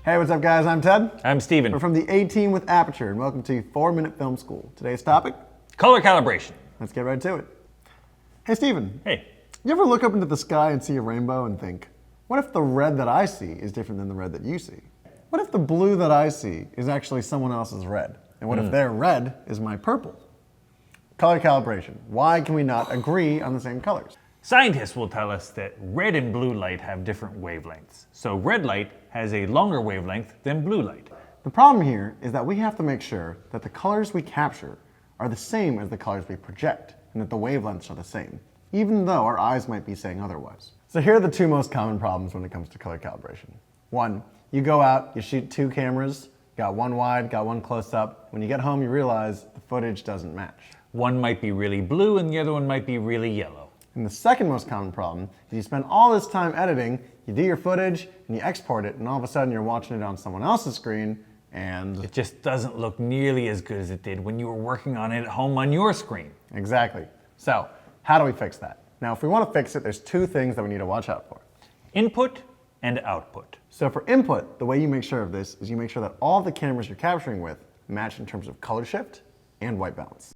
Hey, what's up guys? I'm Ted. I'm Steven. We're from the A-Team with Aperture, and welcome to 4-Minute Film School. Today's topic? Color calibration. Let's get right to it. Hey Steven. Hey. You ever look up into the sky and see a rainbow and think, what if the red that I see is different than the red that you see? What if the blue that I see is actually someone else's red? And what if their red is my purple? Color calibration. Why can we not agree on the same colors? Scientists will tell us that red and blue light have different wavelengths. So red light has a longer wavelength than blue light. The problem here is that we have to make sure that the colors we capture are the same as the colors we project, and that the wavelengths are the same, even though our eyes might be saying otherwise. So here are the two most common problems when it comes to color calibration. One, you go out, you shoot two cameras, got one wide, got one close up. When you get home, you realize the footage doesn't match. One might be really blue and the other one might be really yellow. And the second most common problem is you spend all this time editing, you do your footage, and you export it, and all of a sudden you're watching it on someone else's screen, and it just doesn't look nearly as good as it did when you were working on it at home on your screen. Exactly. So, how do we fix that? Now, if we want to fix it, there's two things that we need to watch out for. Input and output. So for input, the way you make sure of this is you make sure that all the cameras you're capturing with match in terms of color shift and white balance.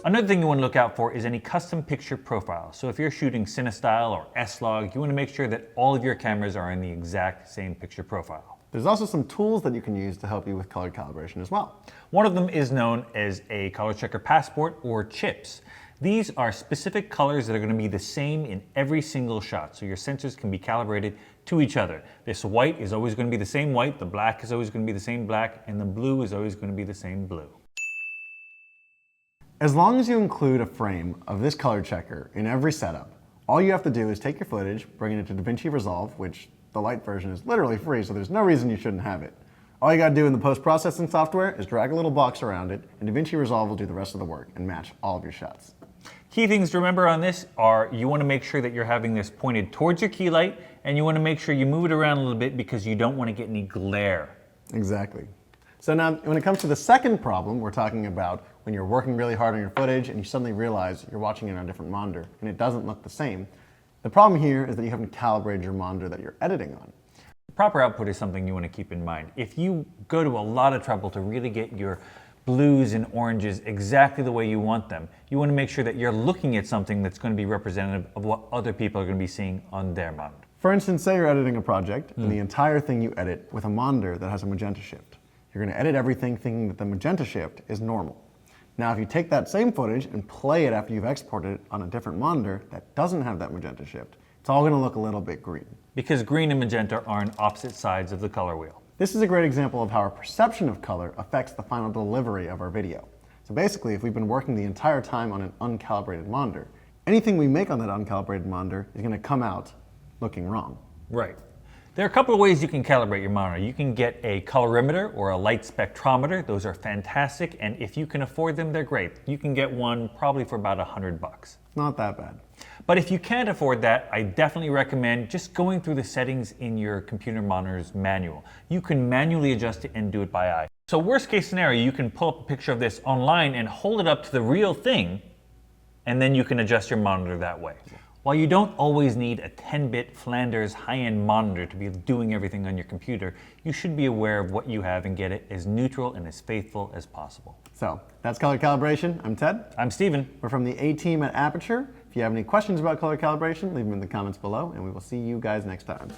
Another thing you want to look out for is any custom picture profile. So if you're shooting CineStyle or S-Log, you want to make sure that all of your cameras are in the exact same picture profile. There's also some tools that you can use to help you with color calibration as well. One of them is known as a Color Checker Passport, or CHIPS. These are specific colors that are going to be the same in every single shot, so your sensors can be calibrated to each other. This white is always going to be the same white, the black is always going to be the same black, and the blue is always going to be the same blue. As long as you include a frame of this color checker in every setup, all you have to do is take your footage, bring it into DaVinci Resolve, which the light version is literally free, so there's no reason you shouldn't have it. All you gotta do in the post-processing software is drag a little box around it, and DaVinci Resolve will do the rest of the work and match all of your shots. Key things to remember on this are you want to make sure that you're having this pointed towards your key light, and you want to make sure you move it around a little bit because you don't want to get any glare. Exactly. So now, when it comes to the second problem, we're talking about when you're working really hard on your footage and you suddenly realize you're watching it on a different monitor and it doesn't look the same. The problem here is that you haven't calibrated your monitor that you're editing on. Proper output is something you want to keep in mind. If you go to a lot of trouble to really get your blues and oranges exactly the way you want them, you want to make sure that you're looking at something that's going to be representative of what other people are going to be seeing on their monitor. For instance, say you're editing a project and the entire thing you edit with a monitor that has a magenta shift. You're going to edit everything thinking that the magenta shift is normal. Now, if you take that same footage and play it after you've exported it on a different monitor that doesn't have that magenta shift, it's all going to look a little bit green. Because green and magenta are on opposite sides of the color wheel. This is a great example of how our perception of color affects the final delivery of our video. So basically, if we've been working the entire time on an uncalibrated monitor, anything we make on that uncalibrated monitor is going to come out looking wrong. Right. There are a couple of ways you can calibrate your monitor. You can get a colorimeter or a light spectrometer. Those are fantastic, and if you can afford them, they're great. You can get one probably for about $100. Not that bad. But if you can't afford that, I definitely recommend just going through the settings in your computer monitor's manual. You can manually adjust it and do it by eye. So worst case scenario, you can pull up a picture of this online and hold it up to the real thing, and then you can adjust your monitor that way. While you don't always need a 10-bit Flanders high-end monitor to be doing everything on your computer, you should be aware of what you have and get it as neutral and as faithful as possible. So, that's color calibration. I'm Ted. I'm Steven. We're from the A-Team at Aperture. If you have any questions about color calibration, leave them in the comments below, and we will see you guys next time.